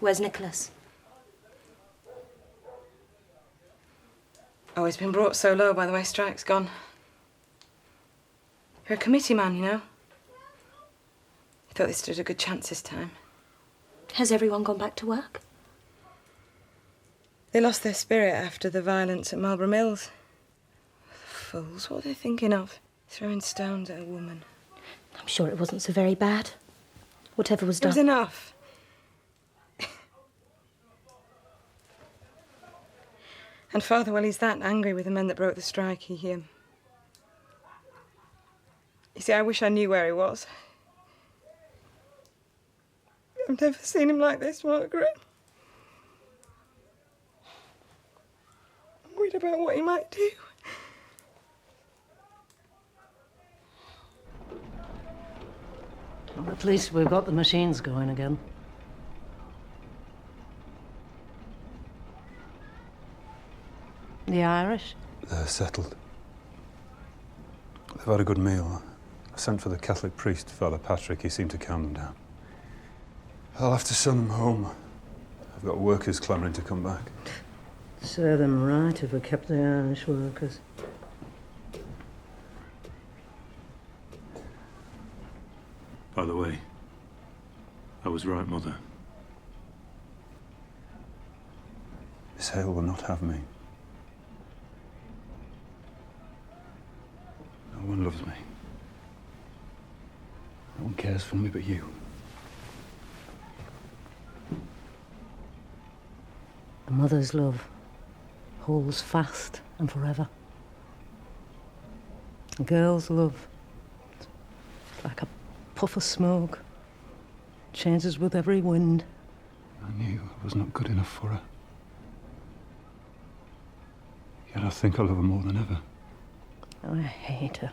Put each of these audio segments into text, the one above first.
Where's Nicholas? Oh, he's been brought so low by the way strike's gone. You're a committee man, you know. I thought they stood a good chance this time. Has everyone gone back to work? They lost their spirit after the violence at Marlborough Mills. Fools, what are they thinking of? Throwing stones at a woman. I'm sure it wasn't so very bad. Whatever was It done. was enough. And Father, well, he's that angry with the men that broke the strike, You see, I wish I knew where he was. I've never seen him like this, Margaret. I'm worried about what he might do. Well, at least we've got the machines going again. The Irish? They're settled. They've had a good meal. I sent for the Catholic priest, Father Patrick. He seemed to calm them down. I'll have to send them home. I've got workers clamouring to come back. Serve them right if we kept the Irish workers. By the way, I was right, Mother. Miss Hale will not have me. No one loves me. No one cares for me but you. A mother's love holds fast and forever. A girl's love, it's like a puff of smoke, changes with every wind. I knew I was not good enough for her. Yet I think I love her more than ever. I hate her.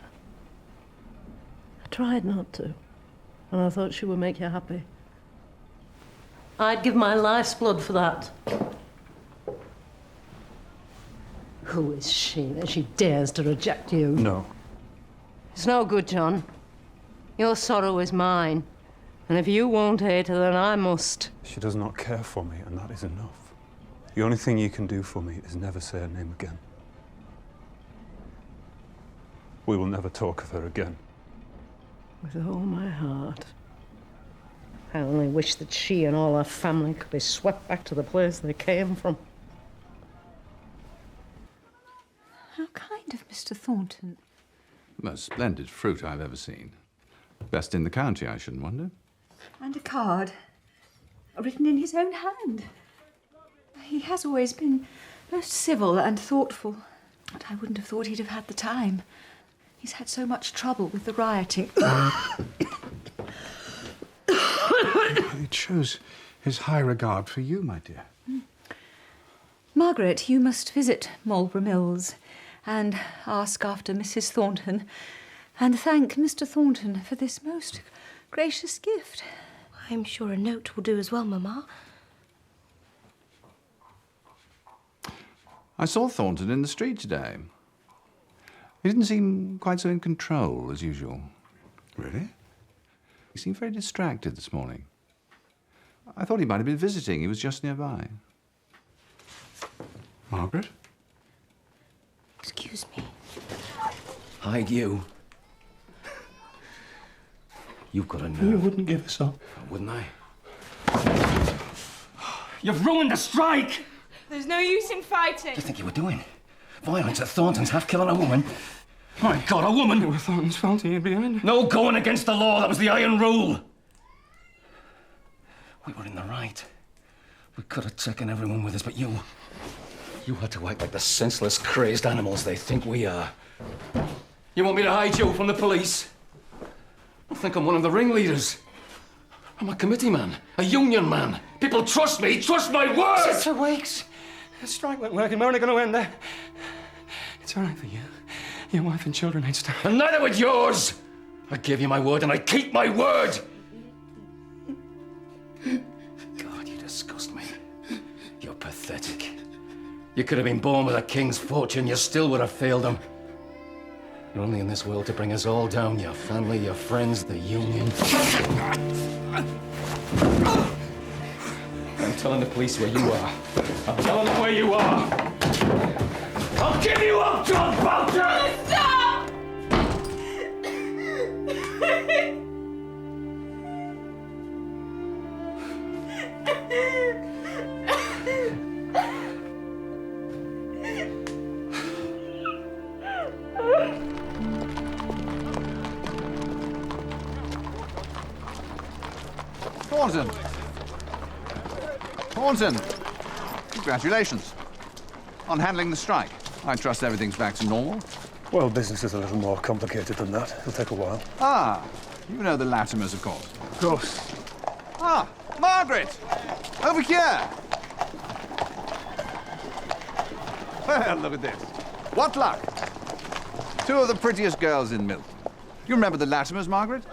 I tried not to, and I thought she would make you happy. I'd give my life's blood for that. Who is she that she dares to reject you? No. It's no good, John. Your sorrow is mine. And if you won't hate her, then I must. She does not care for me, and that is enough. The only thing you can do for me is never say her name again. We will never talk of her again. With all my heart. I only wish that she and all her family could be swept back to the place they came from. How kind of Mr. Thornton. Most splendid fruit I've ever seen. Best in the county, I shouldn't wonder. And a card, written in his own hand. He has always been most civil and thoughtful, but I wouldn't have thought he'd have had the time. He's had so much trouble with the rioting. It shows his high regard for you, my dear. Margaret, you must visit Marlborough Mills and ask after Mrs. Thornton and thank Mr. Thornton for this most gracious gift. I'm sure a note will do as well, Mamma. I saw Thornton in the street today. He didn't seem quite so in control as usual. Really? He seemed very distracted this morning. I thought he might have been visiting. He was just nearby. Margaret? Excuse me. Hide you. You've got a nerve. You wouldn't give us up. Wouldn't I? You've ruined the strike! There's no use in fighting. What do you think you were doing? Violence at Thornton's, half killing a woman. My God, a woman! It was Thornton's fault he hid behind. No going against the law. That was the iron rule. We were in the right. We could have taken everyone with us, but you had to act like the senseless, crazed animals they think we are. You want me to hide you from the police? I think I'm one of the ringleaders. I'm a committee man, a union man. People trust me, trust my word! 6 weeks. The strike won't work and we're only going to end there. It's all right for you. Your wife and children ain't starved. And neither would yours! I gave you my word and I keep my word! God, you disgust me. You're pathetic. You could have been born with a king's fortune, you still would have failed him. You're only in this world to bring us all down, your family, your friends, the union. And telling the police where you are. I'm telling them where you are. I'll give you up, John Bolter! Stop! Thornton! Thornton! Congratulations on handling the strike. I trust everything's back to normal. Well, business is a little more complicated than that. It'll take a while. Ah, you know the Latimers, of course. Of course. Ah, Margaret! Over here! Well, look at this. What luck! Two of the prettiest girls in Milton. You remember the Latimers, Margaret?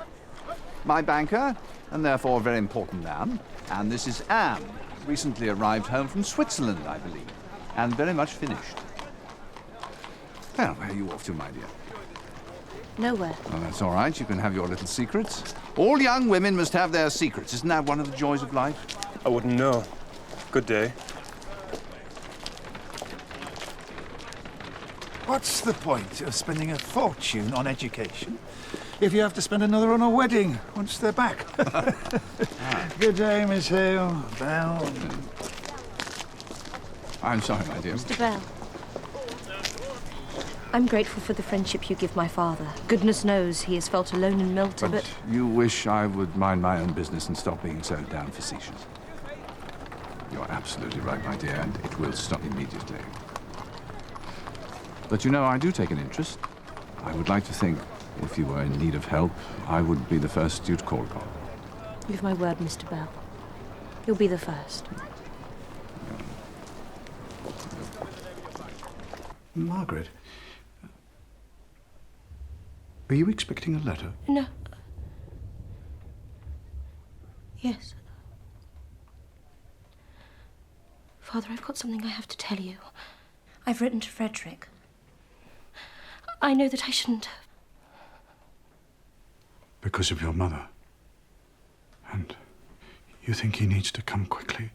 My banker, and therefore a very important man. And this is Anne, recently arrived home from Switzerland, I believe, and very much finished. Well, where are you off to, my dear? Nowhere. Well, that's all right. You can have your little secrets. All young women must have their secrets. Isn't that one of the joys of life? I wouldn't know. Good day. What's the point of spending a fortune on education if you have to spend another on a wedding once they're back? Good day, Miss Hale. Bell. I'm sorry, my dear. Mr. Bell. I'm grateful for the friendship you give my father. Goodness knows he has felt alone in Milton, but... You wish I would mind my own business and stop being so damn facetious. You're absolutely right, my dear, and it will stop immediately. But you know, I do take an interest. I would like to think, if you were in need of help, I would be the first you'd call upon. You've my word, Mr. Bell. You'll be the first. Margaret, are you expecting a letter? No. Yes. Father, I've got something I have to tell you. I've written to Frederick. I know that I shouldn't have. Because of your mother. And you think he needs to come quickly?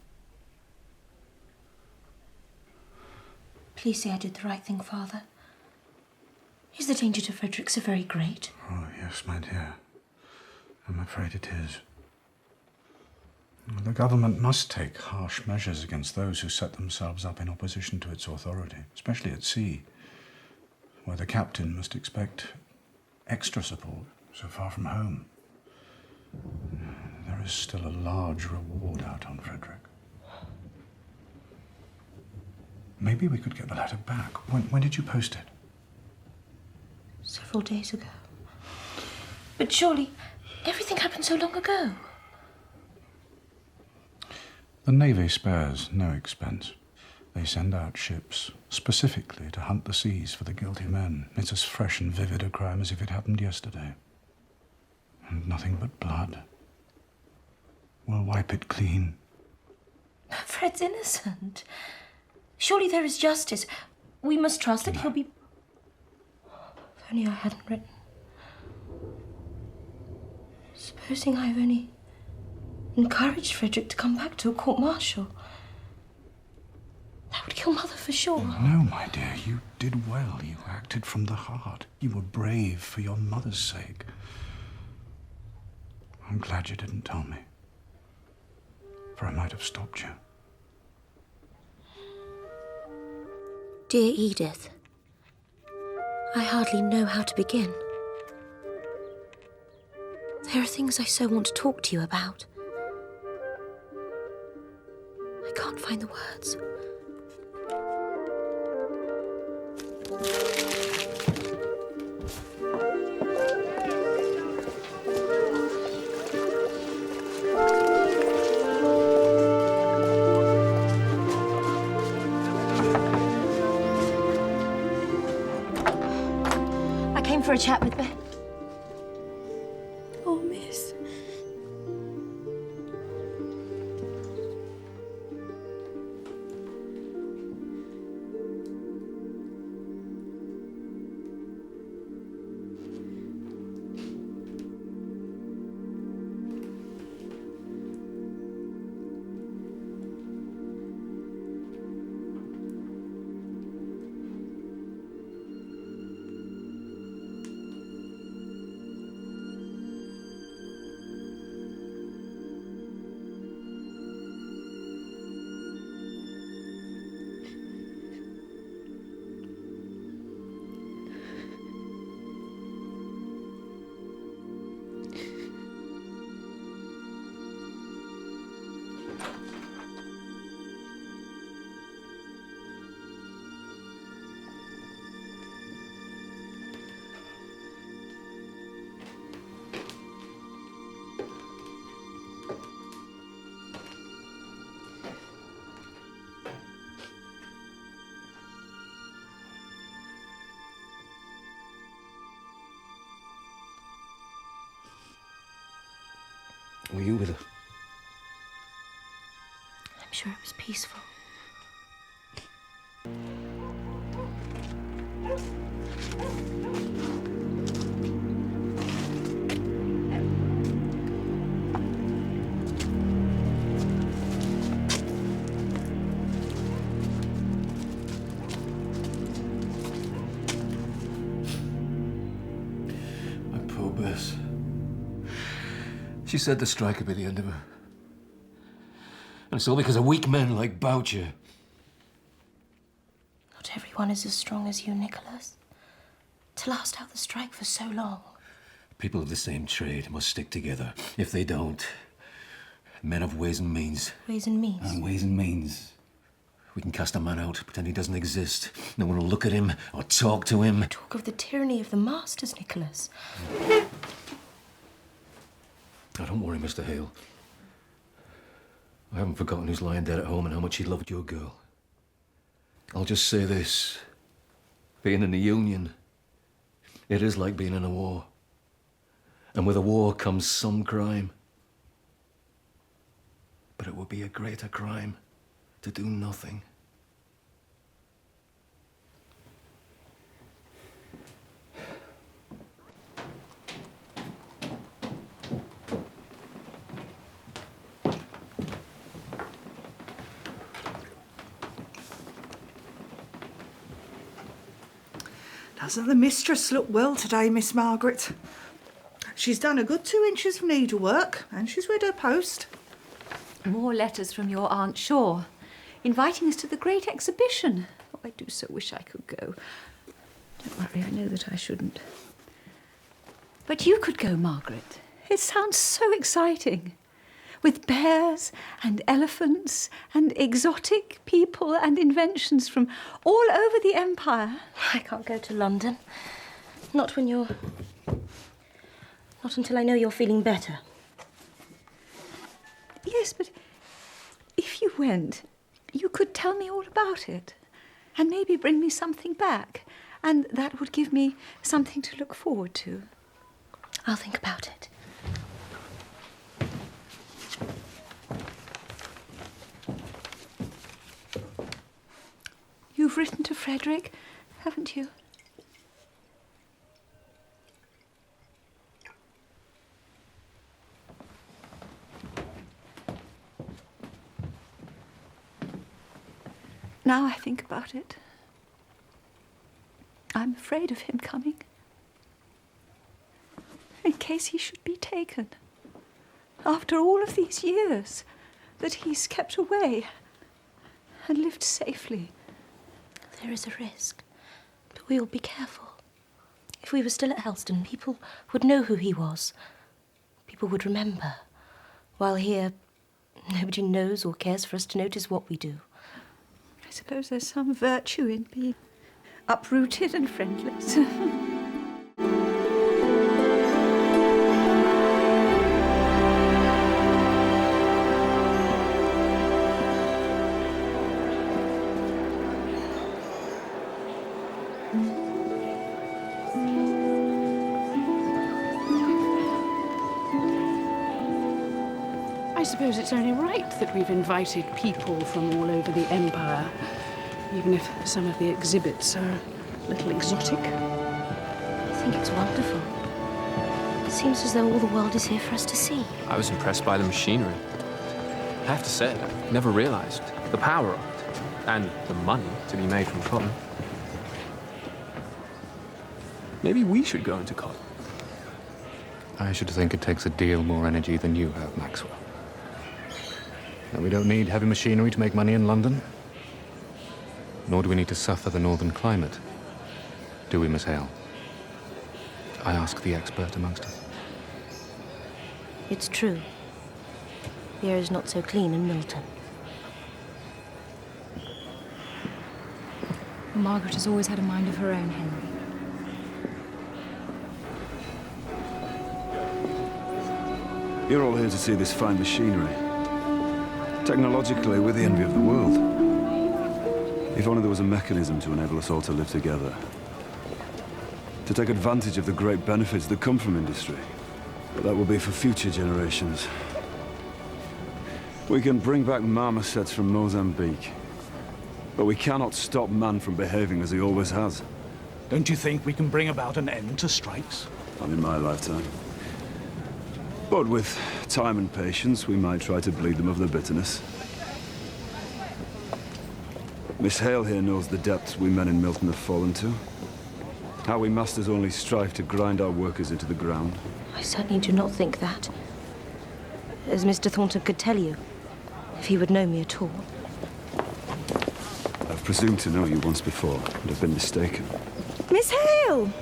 Please say I did the right thing, Father. Is the danger to Frederick so very great? Oh, yes, my dear. I'm afraid it is. The government must take harsh measures against those who set themselves up in opposition to its authority, especially at sea, where the captain must expect extra support so far from home. There is still a large reward out on Frederick. Maybe we could get the letter back. When did you post it? Several days ago. But surely everything happened so long ago. The Navy spares no expense. They send out ships specifically to hunt the seas for the guilty men. It's as fresh and vivid a crime as if it happened yesterday. And nothing but blood. We'll wipe it clean. Fred's innocent. Surely there is justice. We must trust that he'll be... If only I hadn't written. Supposing I've only encouraged Frederick to come back to a court-martial. That would kill Mother for sure. No, my dear, you did well. You acted from the heart. You were brave for your mother's sake. I'm glad you didn't tell me, for I might have stopped you. Dear Edith, I hardly know how to begin. There are things I so want to talk to you about. I can't find the words. I came for a chat with Ben. Oh, miss. Were you with her? I'm sure it was peaceful. My poor Bess. She said the strike would be the end of her. And it's all because of weak men like Boucher. Not everyone is as strong as you, Nicholas. To last out the strike for so long. People of the same trade must stick together. If they don't, men have ways and means. Ways and means? And ways and means. We can cast a man out, pretend he doesn't exist. No one will look at him or talk to him. Talk of the tyranny of the masters, Nicholas. Oh, don't worry, Mr. Hale. I haven't forgotten who's lying dead at home and how much he loved your girl. I'll just say this. Being in the Union, it is like being in a war. And with a war comes some crime. But it would be a greater crime to do nothing. Doesn't the mistress look well today, Miss Margaret? She's done a good 2 inches of needlework, and she's read her post. More letters from your Aunt Shaw, inviting us to the great exhibition. Oh, I do so wish I could go. Don't worry, I know that I shouldn't. But you could go, Margaret. It sounds so exciting. With bears and elephants and exotic people and inventions from all over the empire. I can't go to London. Not when you're... Not until I know you're feeling better. Yes, but if you went, you could tell me all about it and maybe bring me something back, and that would give me something to look forward to. I'll think about it. You've written to Frederick, haven't you? Now I think about it, I'm afraid of him coming. In case he should be taken. After all of these years that he's kept away and lived safely. There is a risk, but we will be careful. If we were still at Helston, people would know who he was. People would remember. While here, nobody knows or cares for us to notice what we do. I suppose there's some virtue in being uprooted and friendless. I suppose it's only right that we've invited people from all over the Empire, even if some of the exhibits are a little exotic. I think it's wonderful. It seems as though all the world is here for us to see. I was impressed by the machinery. I have to say, I never realized the power of it, and the money to be made from cotton. Maybe we should go into cotton. I should think it takes a deal more energy than you have, Maxwell. And we don't need heavy machinery to make money in London. Nor do we need to suffer the northern climate. Do we, Miss Hale? I ask the expert amongst us. It's true. The air is not so clean in Milton. Margaret has always had a mind of her own, Henry. You're all here to see this fine machinery. Technologically, we're the envy of the world. If only there was a mechanism to enable us all to live together. To take advantage of the great benefits that come from industry. But that will be for future generations. We can bring back marmosets from Mozambique, but we cannot stop man from behaving as he always has. Don't you think we can bring about an end to strikes? Not in my lifetime. But with time and patience, we might try to bleed them of their bitterness. Miss Hale here knows the depths we men in Milton have fallen to. How we masters only strive to grind our workers into the ground. I certainly do not think that. As Mr. Thornton could tell you, if he would know me at all. I've presumed to know you once before, and have been mistaken. Miss Hale!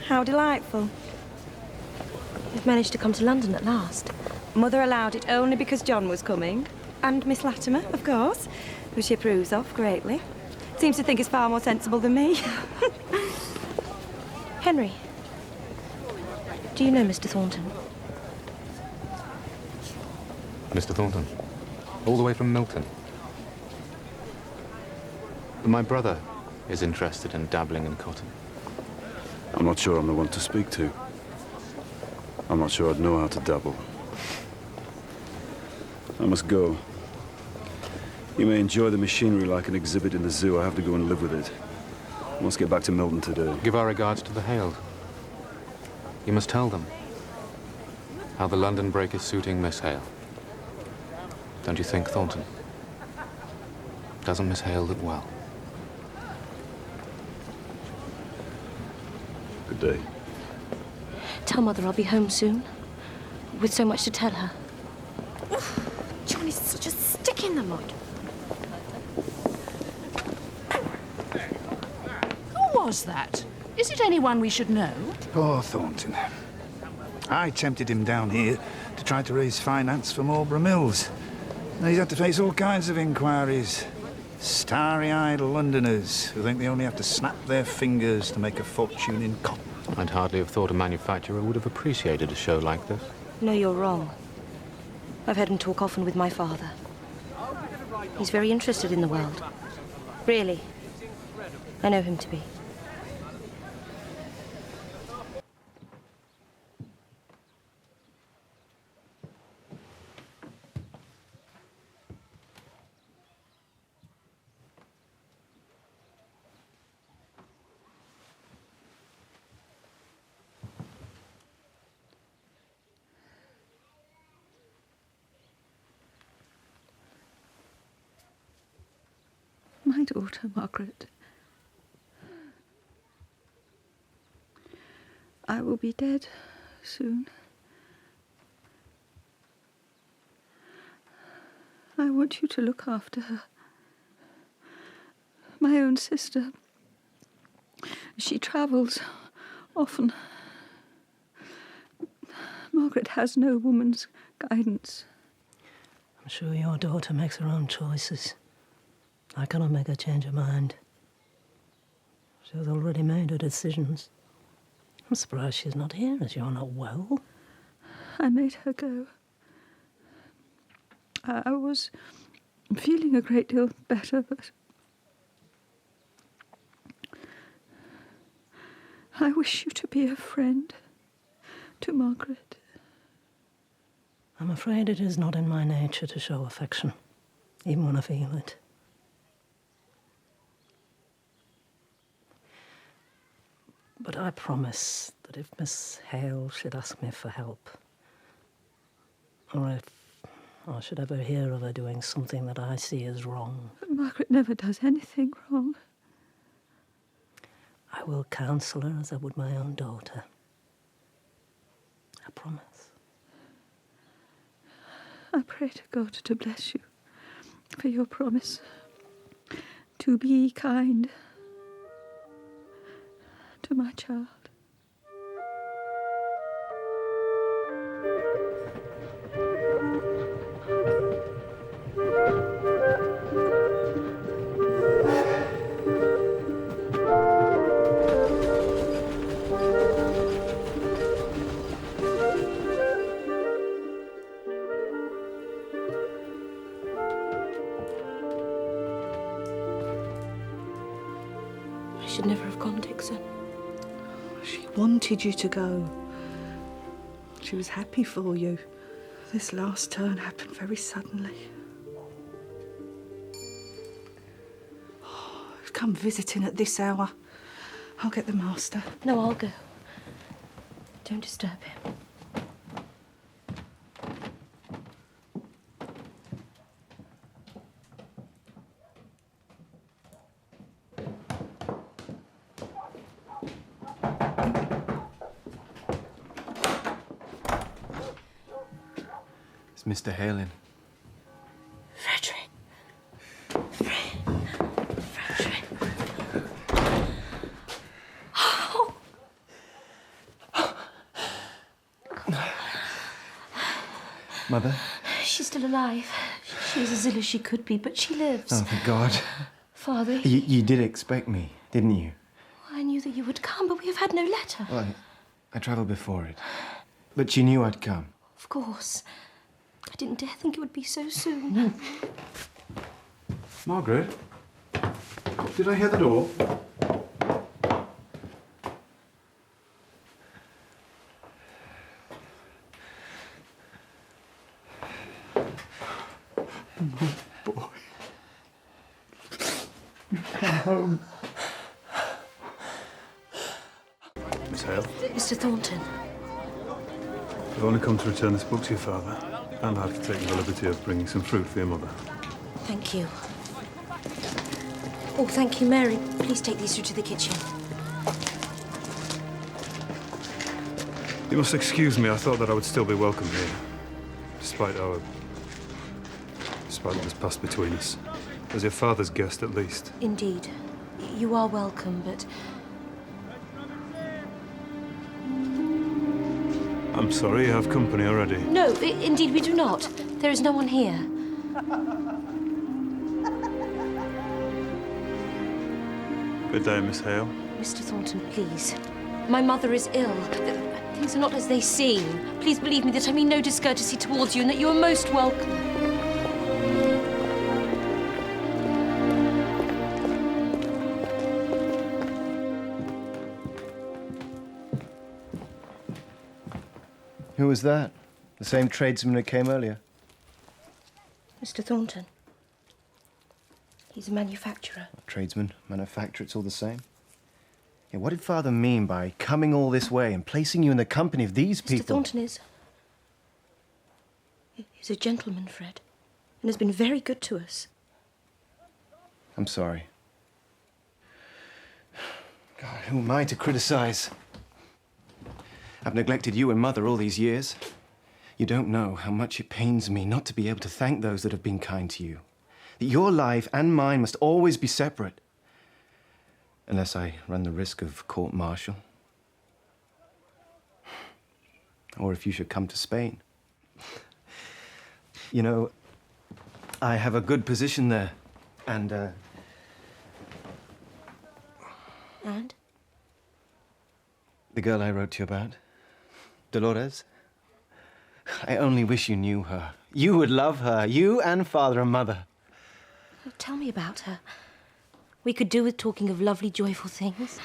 How delightful. You've managed to come to London at last. Mother allowed it only because John was coming. And Miss Latimer, of course, who she approves of greatly. Seems to think is far more sensible than me. Henry, do you know Mr. Thornton? Mr. Thornton, all the way from Milton. My brother is interested in dabbling in cotton. I'm not sure I'm the one to speak to. I'm not sure I'd know how to dabble. I must go. You may enjoy the machinery like an exhibit in the zoo. I have to go and live with it. I must get back to Milton today. Give our regards to the Hales. You must tell them how the London break is suiting Miss Hale. Don't you think, Thornton? Doesn't Miss Hale look well? Good day. Tell Mother I'll be home soon. With so much to tell her. John is such a stick in the mud. Who was that? Is it anyone we should know? Poor Thornton. I tempted him down here to try to raise finance for Marlborough Mills. And he's had to face all kinds of inquiries. Starry-eyed Londoners who think they only have to snap their fingers to make a fortune in cotton. I'd hardly have thought a manufacturer would have appreciated a show like this. No, you're wrong. I've heard him talk often with my father. He's very interested in the world. Really. I know him to be. My daughter, Margaret. I will be dead soon. I want you to look after her. My own sister. She travels often. Margaret has no woman's guidance. I'm sure your daughter makes her own choices. I cannot make her change her mind. She has already made her decisions. I'm surprised she's not here, as you're not well. I made her go. I was feeling a great deal better, but I wish you to be a friend to Margaret. I'm afraid it is not in my nature to show affection, even when I feel it. But I promise that if Miss Hale should ask me for help, or if I should ever hear of her doing something that I see as wrong, But Margaret never does anything wrong. I will counsel her as I would my own daughter. I promise. I pray to God to bless you for your promise to be kind to my child. I should never have gone, Dixon. She wanted you to go. She was happy for you. This last turn happened very suddenly. Come visiting at this hour. I'll get the master. No, I'll go. Don't disturb him. It's Mr. Hale in. Frederick. Frederick. Oh. Mother? She's still alive. She's as ill as she could be, but she lives. Oh, thank God. Father, You did expect me, didn't you? I knew that you would come, but we have had no letter. Well, I travelled before it. But you knew I'd come. Of course. I didn't dare think it would be so soon. Margaret? Did I hear the door? My boy. Come home. Miss Hale, Mr. Thornton. I've only come to return this book to your father, and I've taken the liberty of bringing some fruit for your mother. Thank you. Oh, thank you, Mary. Please take these through to the kitchen. You must excuse me. I thought that I would still be welcome here, despite what has passed between us. As your father's guest, at least. Indeed. You are welcome, but... I'm sorry, you have company already. No, indeed we do not. There is no one here. Good day, Miss Hale. Mr. Thornton, please. My mother is ill. Things are not as they seem. Please believe me that I mean no discourtesy towards you and that you are most welcome. Who was that? The same tradesman who came earlier? Mr. Thornton. He's a manufacturer. Tradesman, manufacturer, it's all the same. Yeah, what did Father mean by coming all this way and placing you in the company of these people? Mr. Thornton is... He's a gentleman, Fred, and has been very good to us. I'm sorry. God, who am I to criticize? I've neglected you and Mother all these years. You don't know how much it pains me not to be able to thank those that have been kind to you. That your life and mine must always be separate. Unless I run the risk of court-martial. Or if you should come to Spain. You know, I have a good position there. And, And? the girl I wrote to you about, Dolores. I only wish you knew her. You would love her. You and Father and Mother. Oh, tell me about her. We could do with talking of lovely, joyful things.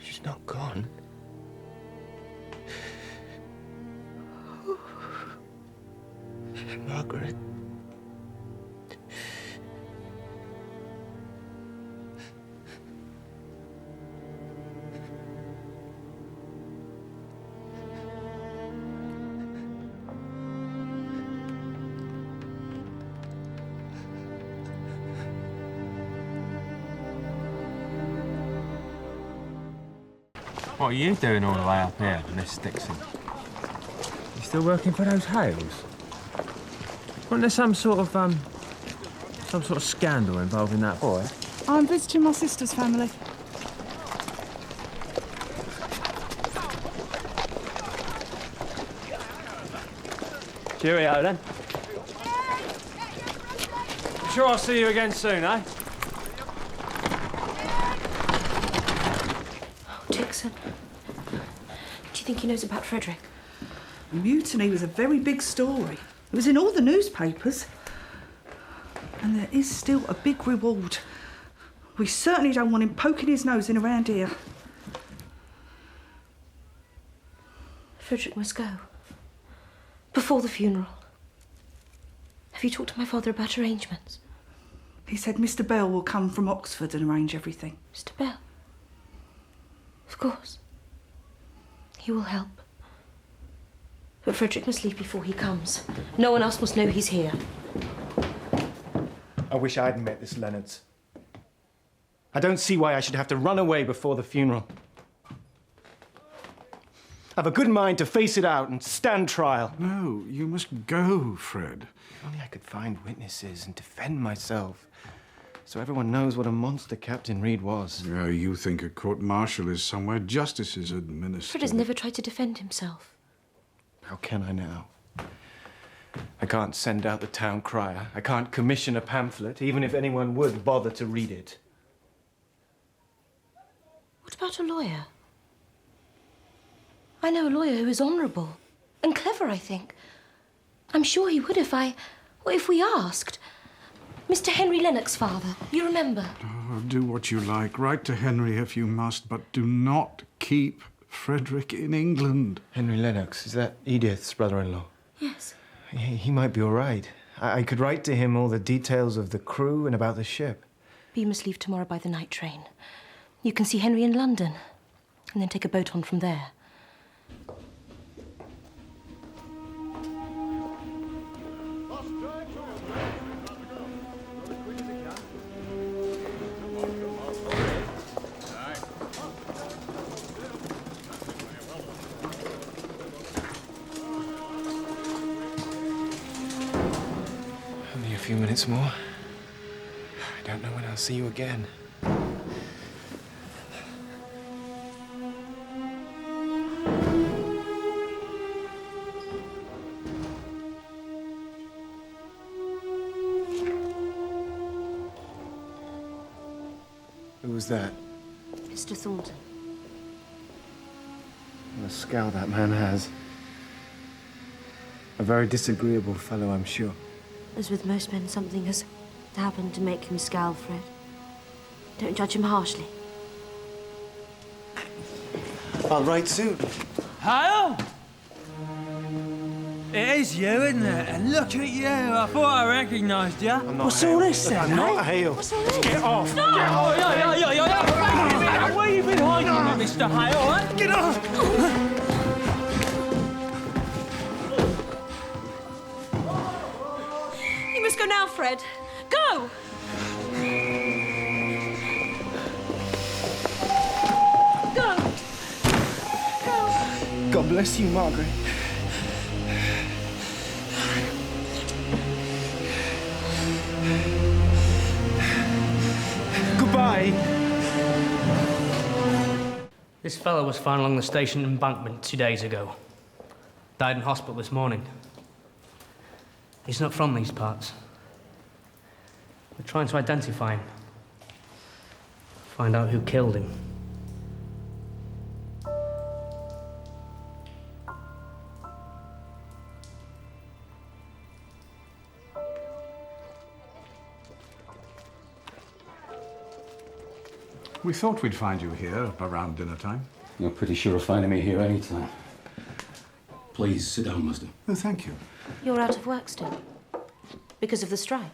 She's not gone. Margaret. What are you doing all the way up here, Miss Dixon? You still working for those Hales? Wasn't there some sort of scandal involving that boy? I'm visiting my sister's family. Cheerio, then. I'm sure I'll see you again soon, eh? Oh, Dixon. Do you think he knows about Frederick? The mutiny was a very big story. It was in all the newspapers. And there is still a big reward. We certainly don't want him poking his nose in around here. Frederick must go. Before the funeral. Have you talked to my father about arrangements? He said Mr. Bell will come from Oxford and arrange everything. Mr. Bell? Of course. He will help. But Frederick must leave before he comes. No one else must know he's here. I wish I'd met this Leonard's. I don't see why I should have to run away before the funeral. I've a good mind to face it out and stand trial. No, you must go, Fred. If only I could find witnesses and defend myself, so everyone knows what a monster Captain Reed was. Yeah, you think a court-martial is somewhere justice is administered. Fred has never tried to defend himself. How can I now? I can't send out the town crier. I can't commission a pamphlet, even if anyone would bother to read it. What about a lawyer? I know a lawyer who is honourable and clever, I think. I'm sure he would if we asked. Mr. Henry Lennox's father, you remember? Oh, do what you like. Write to Henry if you must, but do not keep Frederick in England. Henry Lennox, is that Edith's brother-in-law? Yes. He might be all right. I could write to him all the details of the crew and about the ship. But you must leave tomorrow by the night train. You can see Henry in London, and then take a boat on from there. Only a few minutes more. I don't know when I'll see you again. Who was that? Mr. Thornton. What a scowl that man has. A very disagreeable fellow, I'm sure. As with most men, something has happened to make him scowl, Fred. Don't judge him harshly. I'll write soon. Hale? It is you, isn't it? And look at you. I thought I recognised you. What's all this then, I'm not Hale. What's all this? Get off! Stop! Get off! Yeah. Where you been hiding, Mr. Hale, eh? Get off! You must go now, Fred. Go! Go! Go! God bless you, Margaret. Goodbye. This fellow was found along the station embankment 2 days ago. Died in hospital this morning. He's not from these parts. We're trying to identify him. Find out who killed him. We thought we'd find you here around dinner time. You're pretty sure of finding me here any time. Please, sit down, Master. Oh, thank you. You're out of work still? Because of the strike?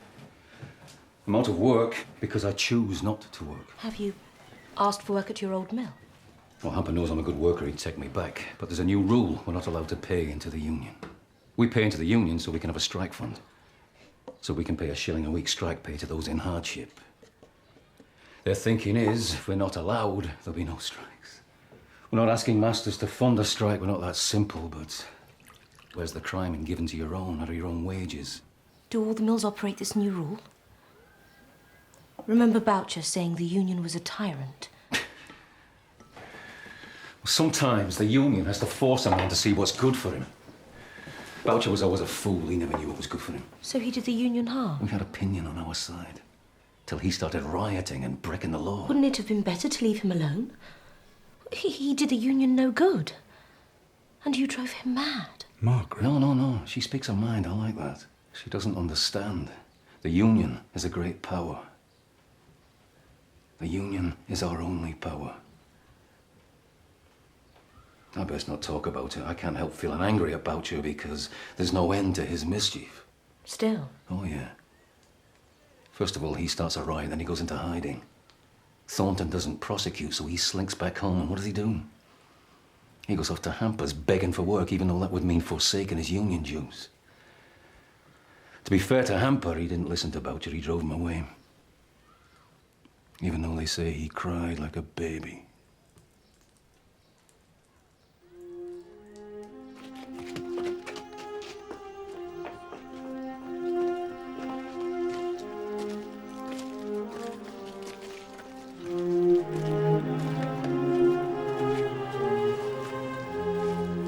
I'm out of work because I choose not to work. Have you asked for work at your old mill? Well, Hamper knows I'm a good worker, he'd take me back. But there's a new rule. We're not allowed to pay into the union. We pay into the union so we can have a strike fund. So we can pay £1 a week strike pay to those in hardship. Their thinking is, if we're not allowed, there'll be no strikes. We're not asking masters to fund a strike. We're not that simple, but where's the crime in giving to your own out of your own wages? Do all the mills operate this new rule? Remember Boucher saying the union was a tyrant? Sometimes the union has to force a man to see what's good for him. Boucher was always a fool. He never knew what was good for him. So he did the union harm? We had opinion on our side. Till he started rioting and breaking the law. Wouldn't it have been better to leave him alone? He did the union no good. And you drove him mad. Margaret? No. She speaks her mind. I like that. She doesn't understand. The union is a great power. The union is our only power. I best not talk about it. I can't help feeling angry about you because there's no end to his mischief. Still? Oh, yeah. First of all, he starts a riot, then he goes into hiding. Thornton doesn't prosecute, so he slinks back home, and what does he do? He goes off to Hampers begging for work, even though that would mean forsaking his union dues. To be fair to Hamper, he didn't listen to Boucher, he drove him away. Even though they say he cried like a baby.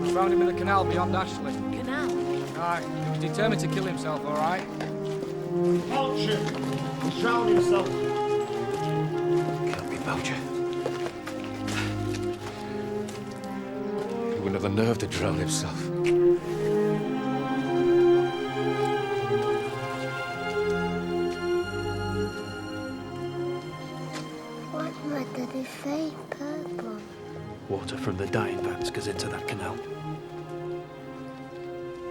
I found him in the canal beyond Ashley. Canal? Aye, he was determined to kill himself, all right? Boucher! He drowned himself. Can't be Boucher. He wouldn't have the nerve to drown himself. What mud did he say? Purple. Water from the dyeing vats goes into that canal.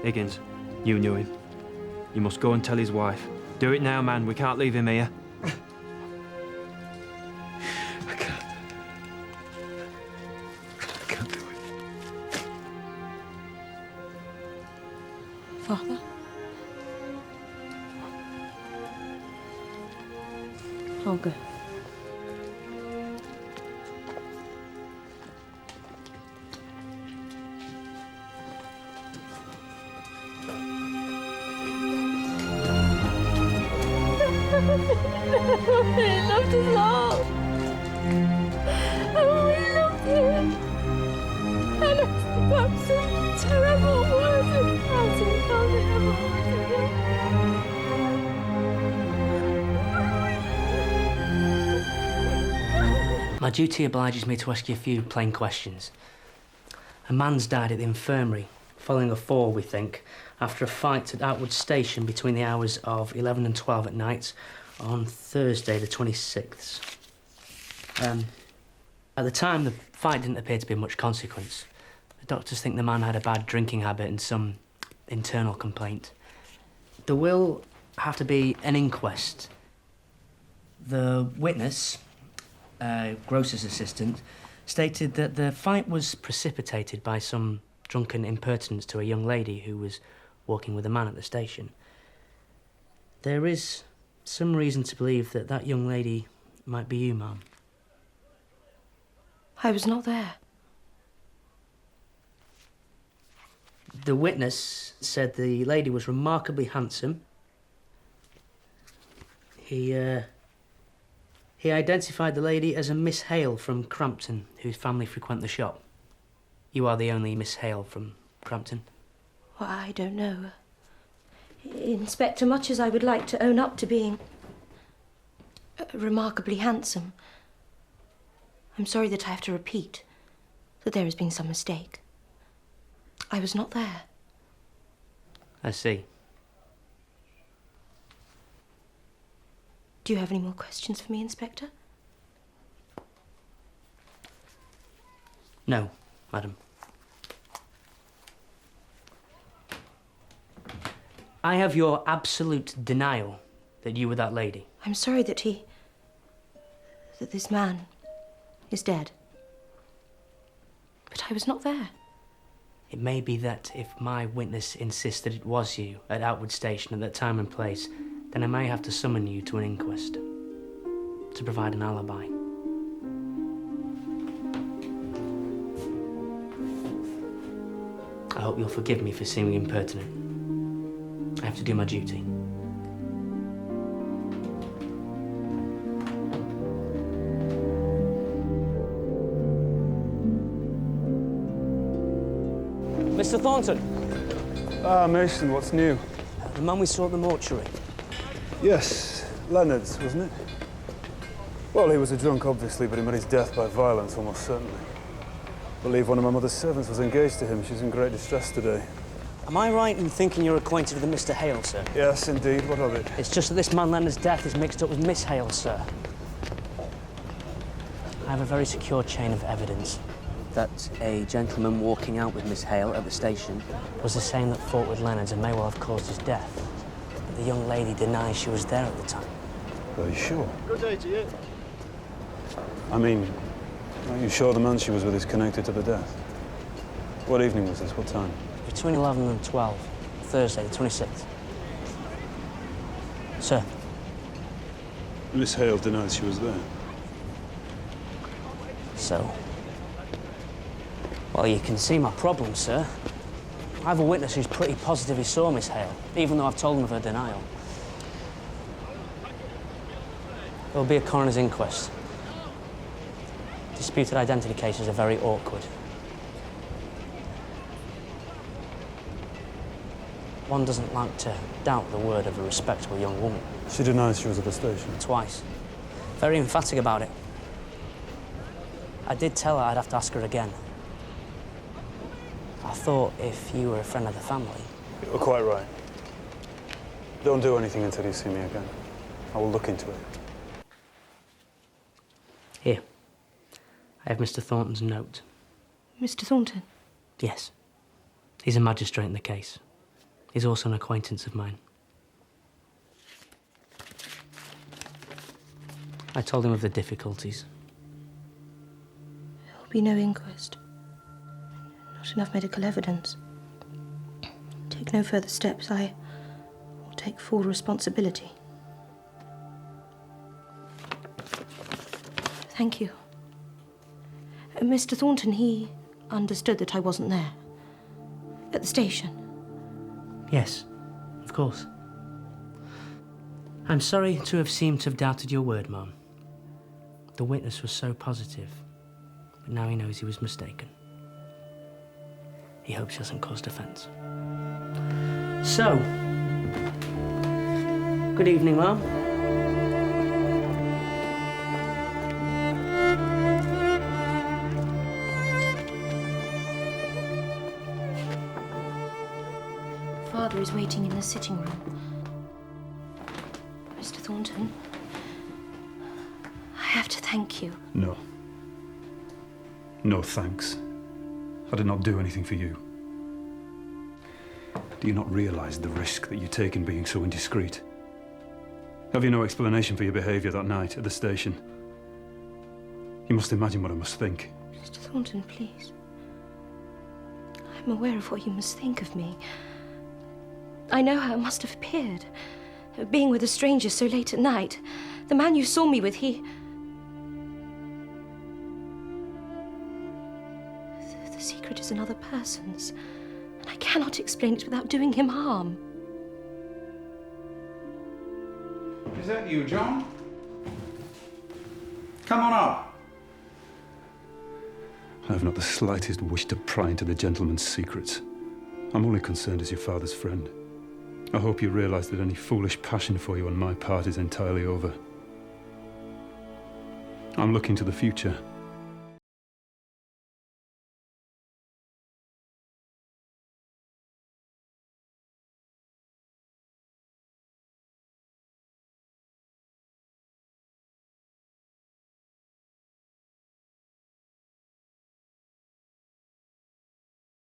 Higgins, you knew him. You must go and tell his wife. Do it now, man. We can't leave him here. I can't do it. Father? I'll go. He loved us all. Oh, we loved him. And it's the most terrible words about him. My duty obliges me to ask you a few plain questions. A man's died at the infirmary, following a fall, we think, after a fight at Outwood Station between the hours of 11 and 12 at night on Thursday the 26th. At the time, the fight didn't appear to be of much consequence. The doctors think the man had a bad drinking habit and some internal complaint. There will have to be an inquest. The witness, grocer's assistant, stated that the fight was precipitated by some drunken impertinence to a young lady who was walking with a man at the station. There is some reason to believe that that young lady might be you, ma'am. I was not there. The witness said the lady was remarkably handsome. He identified the lady as a Miss Hale from Crampton, whose family frequent the shop. You are the only Miss Hale from Crampton. Well, I don't know. Inspector, much as I would like to own up to being remarkably handsome, I'm sorry that I have to repeat that there has been some mistake. I was not there. I see. Do you have any more questions for me, Inspector? No, madam. I have your absolute denial that you were that lady. I'm sorry that this man is dead. But I was not there. It may be that if my witness insists that it was you at Outwood Station at that time and place, then I may have to summon you to an inquest to provide an alibi. I hope you'll forgive me for seeming impertinent. I have to do my duty. Mr. Thornton. Ah, Mason, what's new? The man we saw at the mortuary. Yes, Leonard's, wasn't it? Well, he was a drunk, obviously, but he met his death by violence, almost certainly. I believe one of my mother's servants was engaged to him. She's in great distress today. Am I right in thinking you're acquainted with a Mr. Hale, sir? Yes, indeed. What of it? It's just that this man Leonard's death is mixed up with Miss Hale, sir. I have a very secure chain of evidence that a gentleman walking out with Miss Hale at the station was the same that fought with Leonard and may well have caused his death. But the young lady denies she was there at the time. Are you sure? Good day to you. I mean, are you sure the man she was with is connected to the death? What evening was this? What time? Between 11 and 12, Thursday, the 26th. Sir. Miss Hale denies she was there. So? Well, you can see my problem, sir. I have a witness who's pretty positive he saw Miss Hale, even though I've told him of her denial. There'll be a coroner's inquest. Disputed identity cases are very awkward. One doesn't like to doubt the word of a respectable young woman. She denies she was at the station? Twice. Very emphatic about it. I did tell her I'd have to ask her again. I thought if you were a friend of the family... You're quite right. Don't do anything until you see me again. I will look into it. Here. I have Mr. Thornton's note. Mr. Thornton? Yes. He's a magistrate in the case. He's also an acquaintance of mine. I told him of the difficulties. There will be no inquest. Not enough medical evidence. Take no further steps. I will take full responsibility. Thank you. Mr. Thornton, he understood that I wasn't there. At the station. Yes, of course. I'm sorry to have seemed to have doubted your word, Mum. The witness was so positive, but now he knows he was mistaken. He hopes he hasn't caused offence. So, good evening, Mum. Father is waiting in the sitting room. Mr. Thornton, I have to thank you. No. No thanks. I did not do anything for you. Do you not realise the risk that you take in being so indiscreet? Have you no explanation for your behaviour that night at the station? You must imagine what I must think. Mr. Thornton, please. I'm aware of what you must think of me. I know how it must have appeared. Being with a stranger so late at night. The man you saw me with, The secret is another person's. And I cannot explain it without doing him harm. Is that you, John? Come on up. I have not the slightest wish to pry into the gentleman's secrets. I'm only concerned as your father's friend. I hope you realise that any foolish passion for you on my part is entirely over. I'm looking to the future.